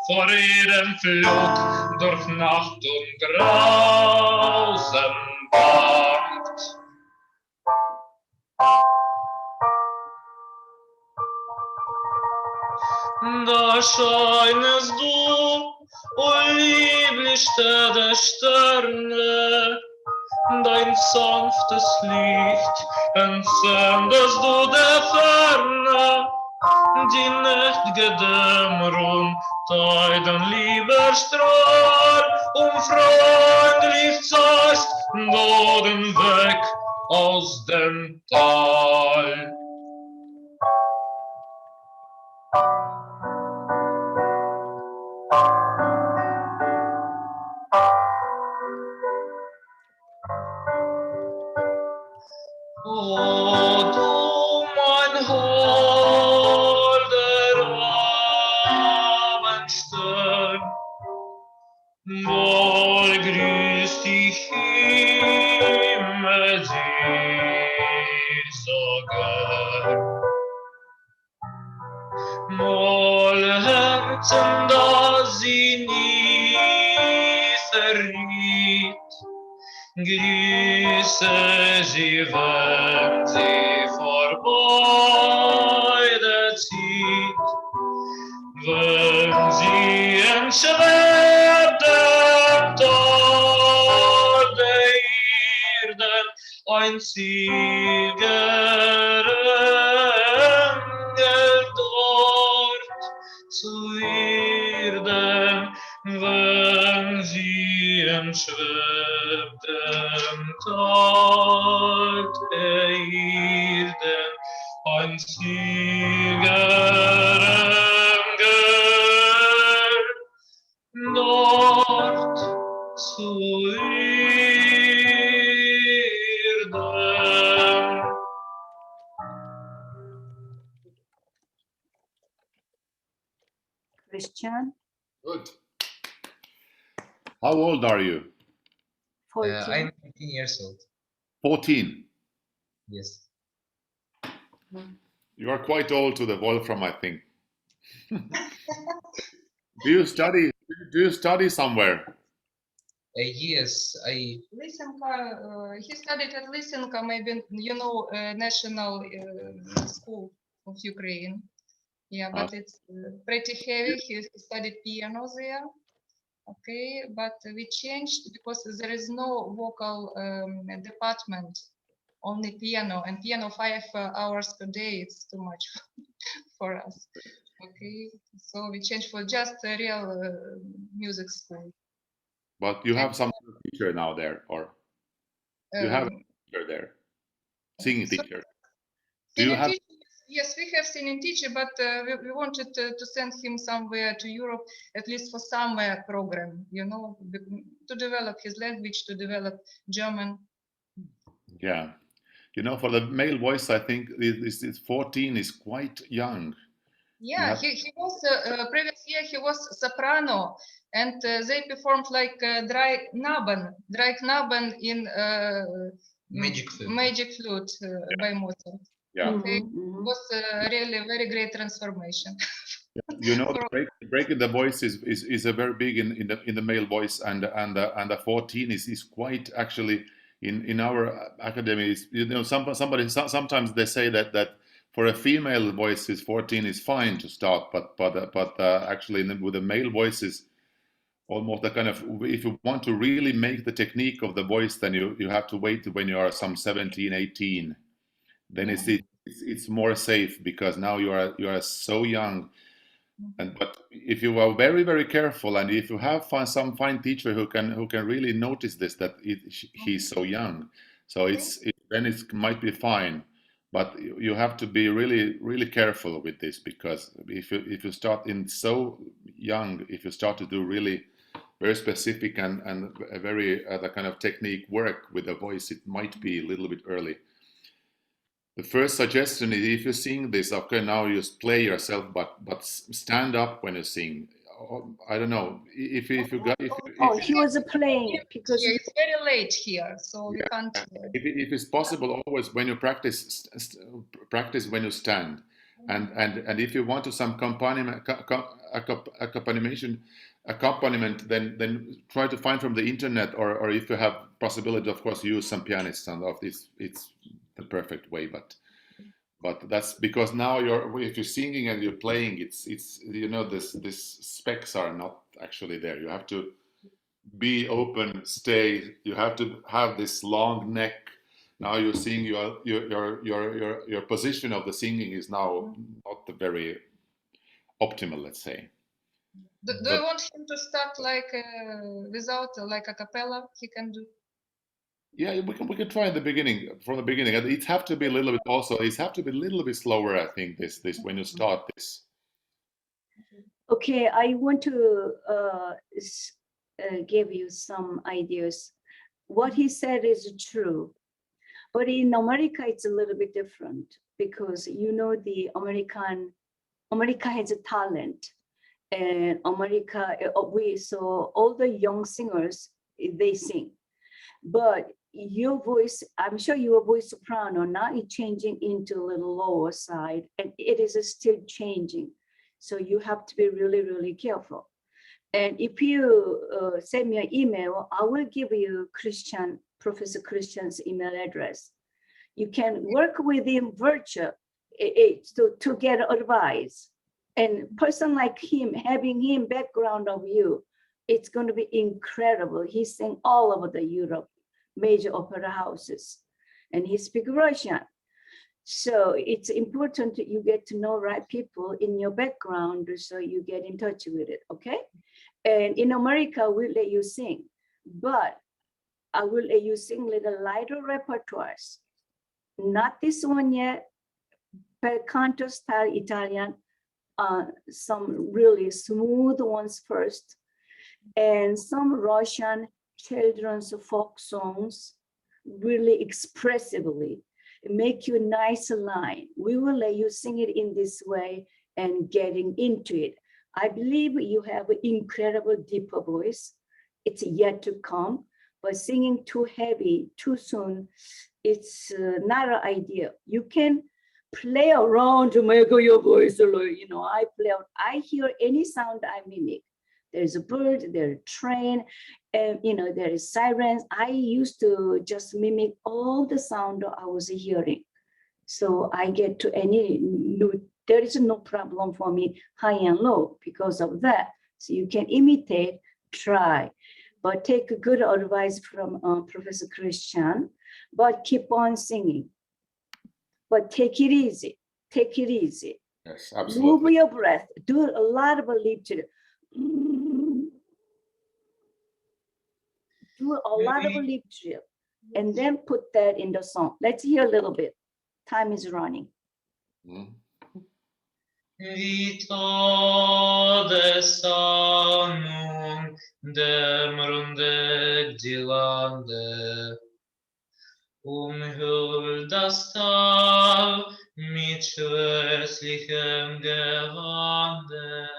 S7: vor ihrem Flug durch Nacht und Grausen bangt. Da scheinest du, o lieblichste der Sterne, dein sanftes Licht entzündest du der Ferne, die nächt'ge Dämmerung deinen lieber Strahl freundlich zeigst du den Weg aus dem Tal. O du mein holder Abendstern, wohl grüßt dich Himmel sie so gern. Wohl Herzen, das sie nie verriet, grüße sie, wenn sie vorbei zieht, wenn sie entschwert dem Tal der Erden ein Sieger Engel dort zu werden, wenn sie entschwebt dem Tal der Erden ein Sieger Engel dort zu werden.
S1: Christian,
S2: Good. How old are you?
S1: 14.
S7: I'm 18 years old.
S2: 14.
S7: Yes.
S2: You are quite old to the Wolfram, I think. Do you study? Do you study somewhere?
S7: Yes,
S5: Lysenko, he studied at Lysenko, maybe you know, national school of Ukraine. Yeah, but it's pretty heavy. He studied piano there. Okay, but we changed because there is no vocal department, only piano, and piano 5 hours per day. It's too much for us. Okay, so we changed for just a real music school.
S2: But you have some teacher now there, or you have a
S5: Um,
S2: teacher there, singing
S5: so-
S2: teacher. Do you
S5: Singing
S2: have?
S5: teacher, yes, we have singing teacher, but we wanted to send him somewhere to Europe, at least for summer program, you know, to develop his language, to develop German.
S2: Yeah, you know, for the male voice, I think this 14 is quite young.
S5: Yeah,
S2: have-
S5: he was previous year he was soprano, and they performed like dry Knaben in
S7: Magic Flute.
S5: Magic Flute by Mozart.
S2: Yeah,
S5: Okay,
S1: Mhm, mhm.
S5: it was really very great transformation.
S2: you know, the break in the voice is a very big in the male voice, and the 14 is quite actually in our academy. You know, sometimes they say that for a female voice, 14 is fine to start, but actually with the male voices, almost a kind of, if you want to really make the technique of the voice, then you have to wait when you are some 17, 18. Then it's more safe, because now you are so young. But if you are very, very careful, and if you have some fine teacher who can really notice this, that he's so young, so then it might be fine. But you have to be really, really careful with this, because if you start in so young, if you start to do really very specific and a very the kind of technique work with the voice, it might be a little bit early. The first suggestion is, if you sing this, okay, now you play yourself, but stand up when you sing. I don't know if you got if
S1: Oh, he was playing because
S5: Yeah, it's very late here, so we
S2: Yeah.
S5: can't.
S2: if it's possible, always when you practice when you stand, and if you want to some accompaniment, then try to find from the internet, or if you have possibility, of course, use some pianists, and of this it's the perfect way. But that's because now if you're singing and you're playing, it's you know, this specs are not actually there. You have to be open, stay. You have to have this long neck. Now you're seeing your position of the singing is now not the very optimal, let's say.
S5: Do you want him to start like without like a cappella? He can do.
S2: Yeah, we can try in the beginning, from the beginning. And it have to be a little bit also. It have to be a little bit slower. I think this when you start this.
S1: Okay, I want to give you some ideas. What he said is true, but in America it's a little bit different because the America has a talent, and America so all the young singers they sing, but your voice, I'm sure your voice soprano now is changing into a little lower side, and it is still changing. So you have to be really, really careful. And if you send me an email, I will give you Professor Christian's email address. You can work with him virtual to get advice. And person like him, having him background of you, it's going to be incredible. He sang all over the Europe, major opera houses, and he speaks Russian. So it's important that you get to know right people in your background so you get in touch with it, okay? And in America, we'll let you sing, but I will let you sing little lighter repertoires. Not this one yet, per canto style Italian, some really smooth ones first, and some Russian children's folk songs, really expressively, make you a nice line. We will let you sing it in this way and getting into it. I believe you have an incredible deeper voice. It's yet to come, but singing too heavy, too soon, it's not an idea. You can play around to make your voice, I play out, I hear any sound I mimic. There's a bird, there's a train, and there is sirens. I used to just mimic all the sound I was hearing. So I get to any note. There is no problem for me, high and low, because of that. So you can imitate, try, but take a good advice from Professor Christian, but keep on singing. But take it easy, take it easy.
S2: Yes, absolutely.
S1: Move your breath, do a lot of lip to do a lot of lip drill, and then put that in the song. Let's hear a little bit. Time is running.
S7: Vitade sanum demrunde dilande, huldast av mit schwärzlichem Gewande,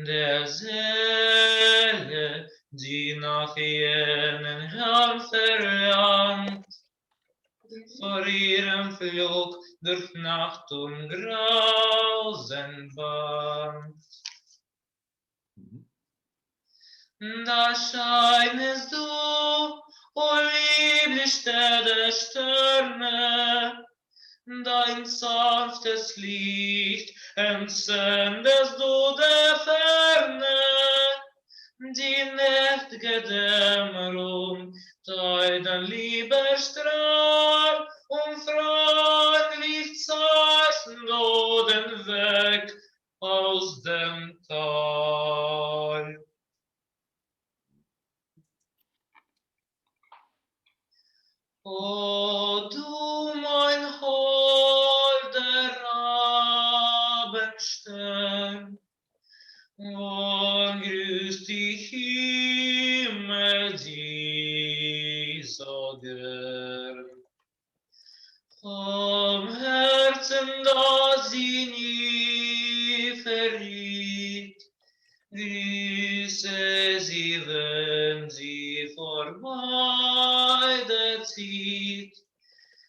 S7: der Seele, die nach jenen Herrn verlangt, vor ihrem Flug durch Nacht und Grausen bangt. Da scheinest du, o lieblichste der Sterne, dein sanftes Licht entsendest du der Ferne, die nächt'ge Dämmerung deinen lieber Strahl und freundlich zeigst du den Weg aus dem Tal. O du mein holder Abendstern, und grüßt die Himmel die so gern. Vom Herzen, das sie nie verriet, grüße sie, wenn sie vorbei der zieht,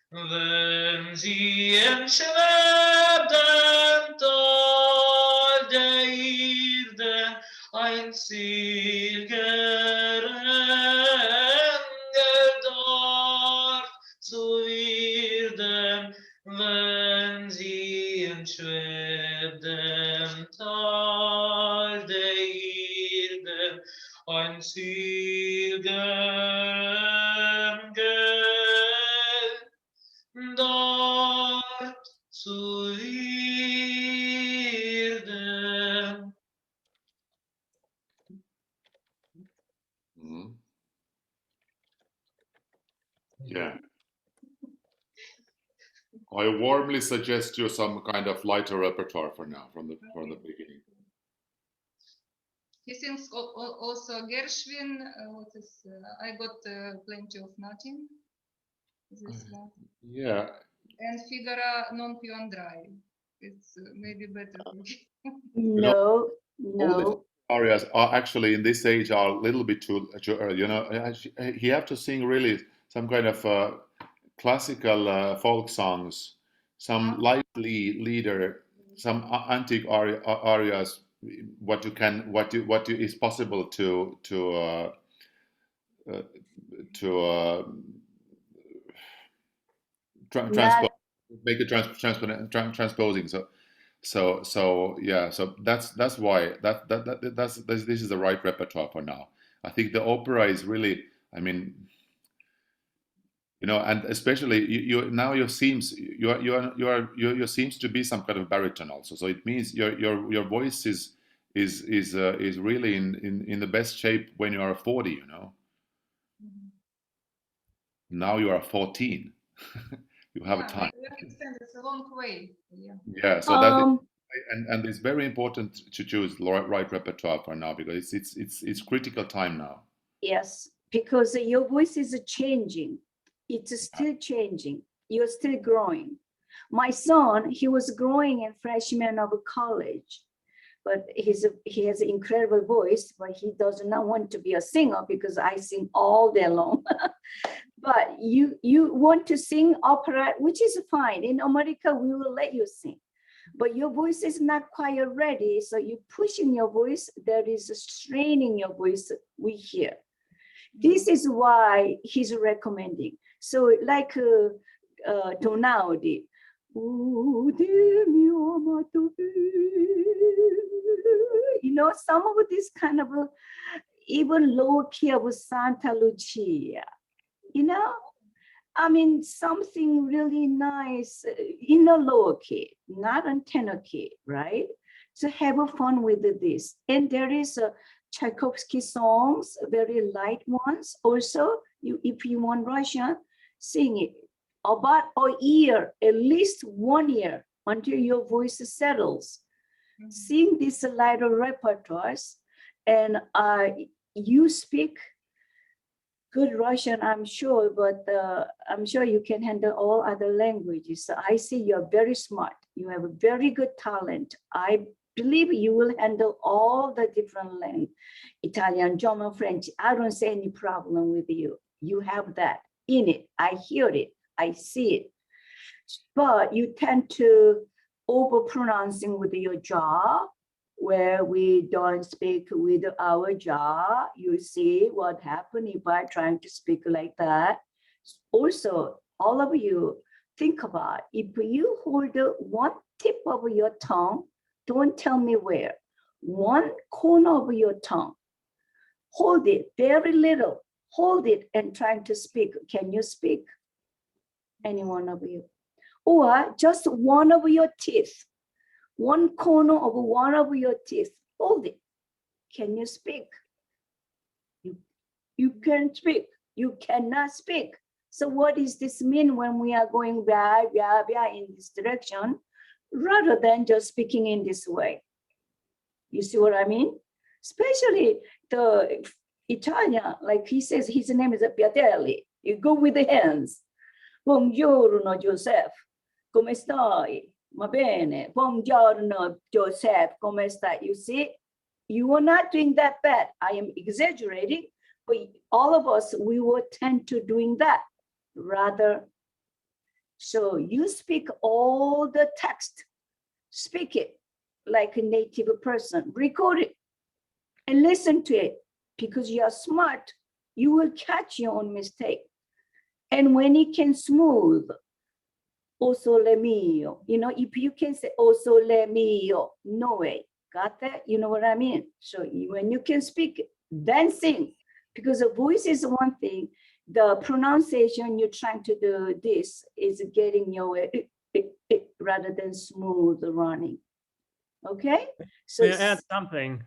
S7: wenn sie entschwebten Tal der Irden ein seliger Engel dort zu werden, wenn sie entschwebten Tal der Irden ein seliger Engel dort zu werden.
S2: Yeah. I warmly suggest you some kind of lighter repertoire for now, from the beginning.
S5: He sings also Gershwin. What is? I got plenty of nothing. This one.
S2: Yeah.
S5: And Figaro non più andrai. It's maybe better.
S1: No,
S2: All the
S1: no.
S2: arias are actually in this age are a little bit too you know, he have to sing really some kind of classical folk songs, some lively leader, some antique arias, what is possible to transpose, make it transposing. So yeah, so that's why this is the right repertoire for now. I think the opera is really, I mean, you know, and especially you seems you seems to be some kind of baritone also. So it means your voice is really in the best shape when you are 40. You know, now you are 14. You have time.
S5: I understand. It's a long way. Yeah.
S2: Yeah. So that. And it's very important to choose the right repertoire for now, because it's critical time now.
S1: Yes, because your voice is changing. It's still changing. You're still growing. My son, he was growing in freshman of college, but he has an incredible voice, but he does not want to be a singer because I sing all day long. But you want to sing opera, which is fine. In America, we will let you sing. But your voice is not quite ready, so you push in your voice. There is a strain in your voice we hear. This is why he's recommending. So like Tonao did. You know, some of this kind of even low key of Santa Lucia, you know? I mean, something really nice in a lower key, not on tenor key, right? So have fun with this. And there is a Tchaikovsky songs, very light ones. Also, if you want Russian, sing it about a year, at least 1 year, until your voice settles. Sing these lighter repertoires, and you speak good Russian, I'm sure, but I'm sure you can handle all other languages. So I see you're very smart. You have a very good talent. I believe you will handle all the different languages, Italian, German, French. I don't see any problem with you. You have that in it. I hear it. I see it. But you tend to over-pronouncing with your jaw, where we don't speak with our jaw. You see what happened if I trying to speak like that. Also, all of you think about, if you hold one tip of your tongue, don't tell me where, one corner of your tongue, hold it very little, hold it and trying to speak. Can you speak? Any one of you? Or just one of your teeth, one corner of one of your teeth, hold it. Can you speak? You can speak. You cannot speak. So what does this mean when we are going blah, blah, blah in this direction, rather than just speaking in this way? You see what I mean? Especially the Italian, like he says, his name is Piatelli. You go with the hands. Buongiorno, Joseph. Come stai? Va bene. Buongiorno, Joseph. Come stai? You see, you are not doing that bad. I am exaggerating, but all of us, we will tend to doing that rather. So you speak all the text, speak it like a native person, record it and listen to it, because you are smart. You will catch your own mistake. And when it can smooth, o sole mio, you know, if you can say o sole mio, no way, got that? You know what I mean? So when you can speak, then sing, because the voice is one thing, the pronunciation you're trying to do this is getting your way, rather than smooth running. Okay? So
S3: may I add something?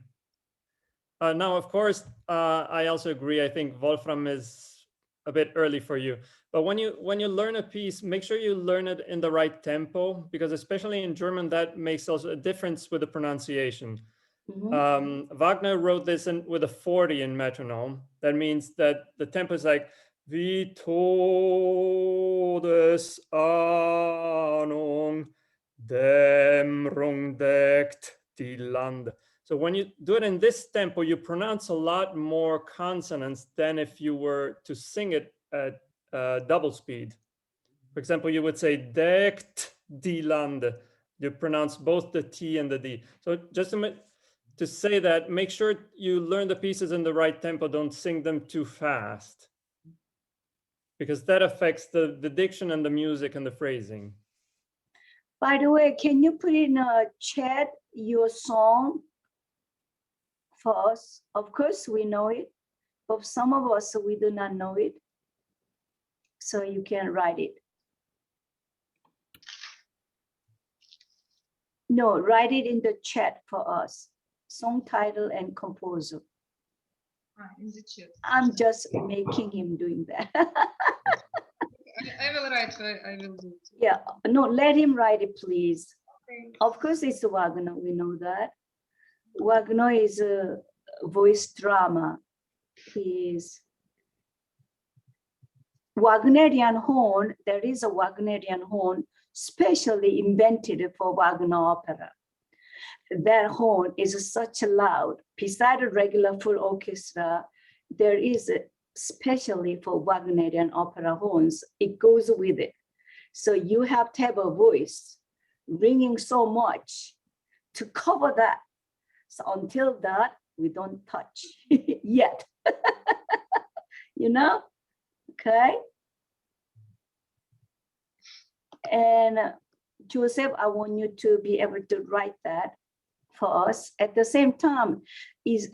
S3: Now, of course, I also agree. I think Wolfram is a bit early for you. But when you learn a piece, make sure you learn it in the right tempo, because especially in German, that makes also a difference with the pronunciation. Wagner wrote this with a 40 in metronome. That means that the tempo is like wie Todesahnung Dämmerung deckt die Lande. So when you do it in this tempo, you pronounce a lot more consonants than if you were to sing it at double speed. For example, you would say deckt die Lande. You pronounce both the T and the D. So just to say that, make sure you learn the pieces in the right tempo. Don't sing them too fast, because that affects the diction and the music and the phrasing.
S1: By the way, can you put in a chat your song for us? Of course, we know it, but some of us, we do not know it. So you can write it. No, write it in the chat for us. Song title and composer.
S5: In the chat.
S1: I'm just making him doing that.
S5: I will write. I will do it.
S1: Yeah, no, let him write it, please.
S5: Okay.
S1: Of course, it's Wagner. We know that. Wagner is a voice drama. He is Wagnerian horn. There is a Wagnerian horn specially invented for Wagner opera. That horn is such loud. Beside a regular full orchestra, there is especially for Wagnerian opera horns. It goes with it. So you have to have a voice ringing so much to cover that. So until that, we don't touch yet. You know? Okay. And Joseph, I want you to be able to write that for us. At the same time,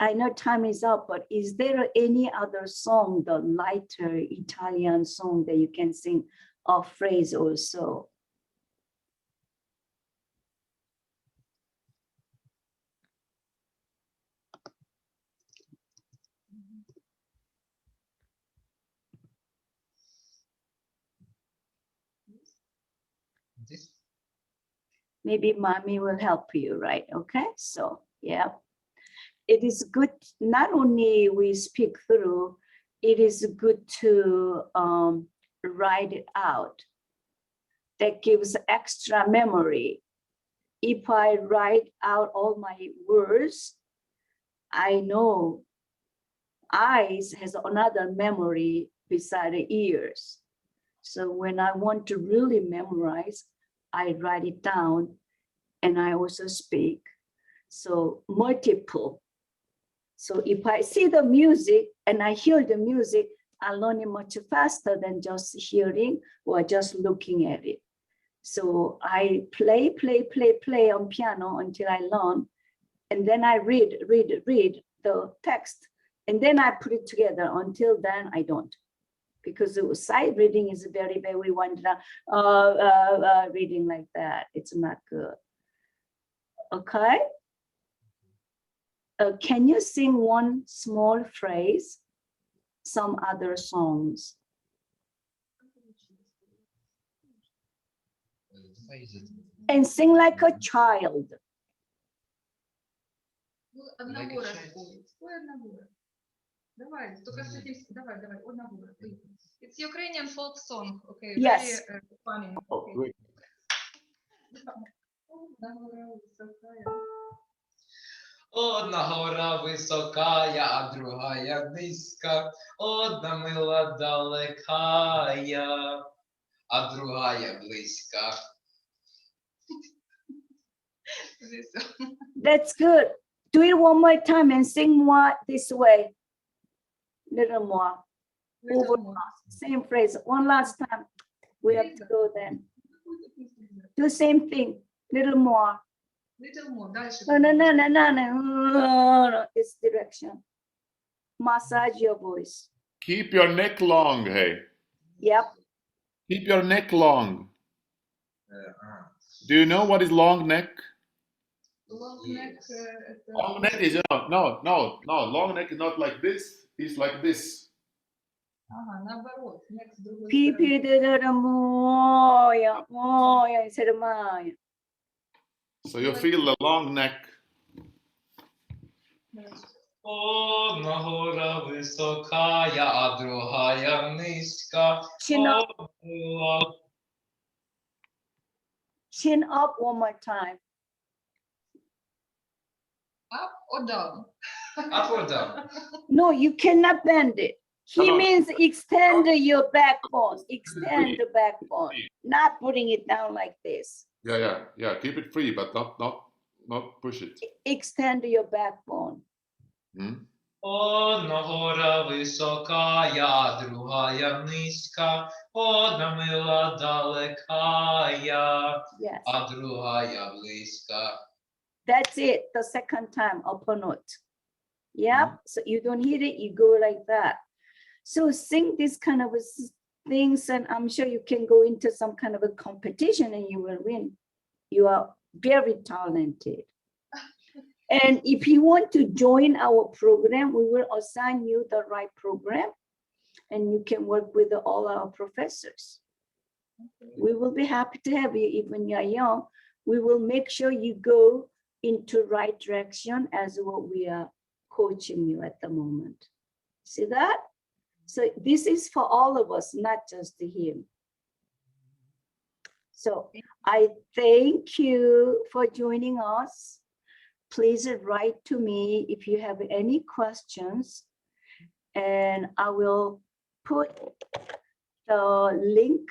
S1: I know time is up, but is there any other song, the lighter Italian song that you can sing or phrase also?
S7: This?
S1: Maybe mommy will help you, right? Okay, so yeah. It is good, not only we speak through, it is good to write it out. That gives extra memory. If I write out all my words, I know eyes has another memory beside the ears. So when I want to really memorize, I write it down and I also speak. So multiple. So if I see the music and I hear the music, I learn it much faster than just hearing or just looking at it. So I play on piano until I learn. And then I read the text. And then I put it together. Until then, I don't. Because the sight reading is very, we want reading like that. It's not good. Okay. Can you sing one small phrase? Some other songs. And sing like a child.
S5: Одного распой. Спой одного. Давай, только с этим, давай, одного. It's Ukrainian folk song, okay?
S1: Yes.
S5: Very funny.
S2: Oh,
S5: Okay.
S2: great.
S7: Одна гора високая, а другая низька. Одна мила далекая, а другая близька.
S1: That's good. Do it one more time and sing more this way. Little more. Over. Same phrase. One last time. We have to go then. Do the same thing. Little more.
S5: Little more. Дальше.
S1: No. This direction. Massage your voice.
S2: Keep your neck long, hey.
S1: Yep.
S2: Keep your neck long. Do you know what is long neck?
S5: Long neck.
S2: Long neck is no. Long neck is not like this. It's like this.
S5: Ага, наоборот. Neck с другой
S1: Пипи
S5: стороны.
S1: моя, моя, instead of mine.
S2: So you feel the long neck.
S7: Одна гора високая, а другая низька.
S1: Chin up,
S7: Одна
S1: chin up one more time.
S5: Up or down?
S7: up or down?
S1: No, you cannot bend it. He
S2: No, no.
S1: means extend your backbone, extend the backbone, not putting it down like this.
S2: Yeah. Keep it free, but not push it.
S1: Extend your backbone.
S2: Hmm?
S7: Одна гора високая, а другая низька. Одна мила далекая,
S1: Yes,
S7: а другая близька.
S1: that's it. The second time, upon it. Yep. So you don't hit it, you go like that. So sing this kind of things, and I'm sure you can go into some kind of a competition and you will win. You are very talented. And if you want to join our program, we will assign you the right program and you can work with all our professors. We will be happy to have you even you're young. We will make sure you go into right direction as what we are coaching you at the moment. See that? So this is for all of us, not just him. So I thank you for joining us. Please write to me if you have any questions, and I will put the link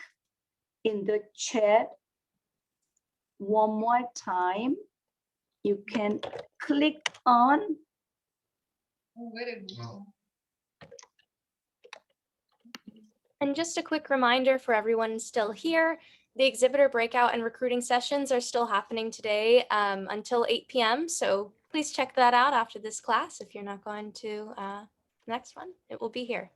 S1: in the chat one more time. You can click on.
S5: Oh, very good.
S4: And just a quick reminder for everyone still here, the exhibitor breakout and recruiting sessions are still happening today until 8 p.m. So please check that out after this class. If you're not going to next one, it will be here.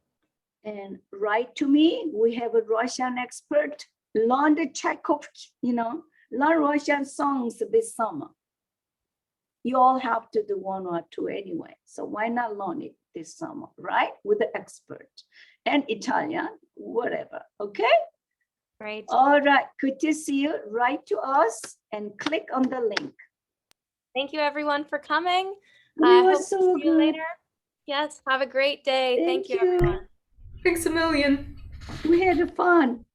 S1: And write to me. We have a Russian expert. Learn the Tchaikovsky, learn Russian songs this summer. You all have to do one or two anyway. So why not learn it this summer, right? With the expert and Italian, whatever, okay?
S4: Right.
S1: All right, good to see you. Write to us and click on the link.
S4: Thank you everyone for coming.
S1: We were
S4: Hope to
S1: so
S4: see you
S1: good.
S4: later. Yes, have a great day. Thank you
S1: Thank you.
S4: everyone.
S8: Thanks a million.
S1: We had fun.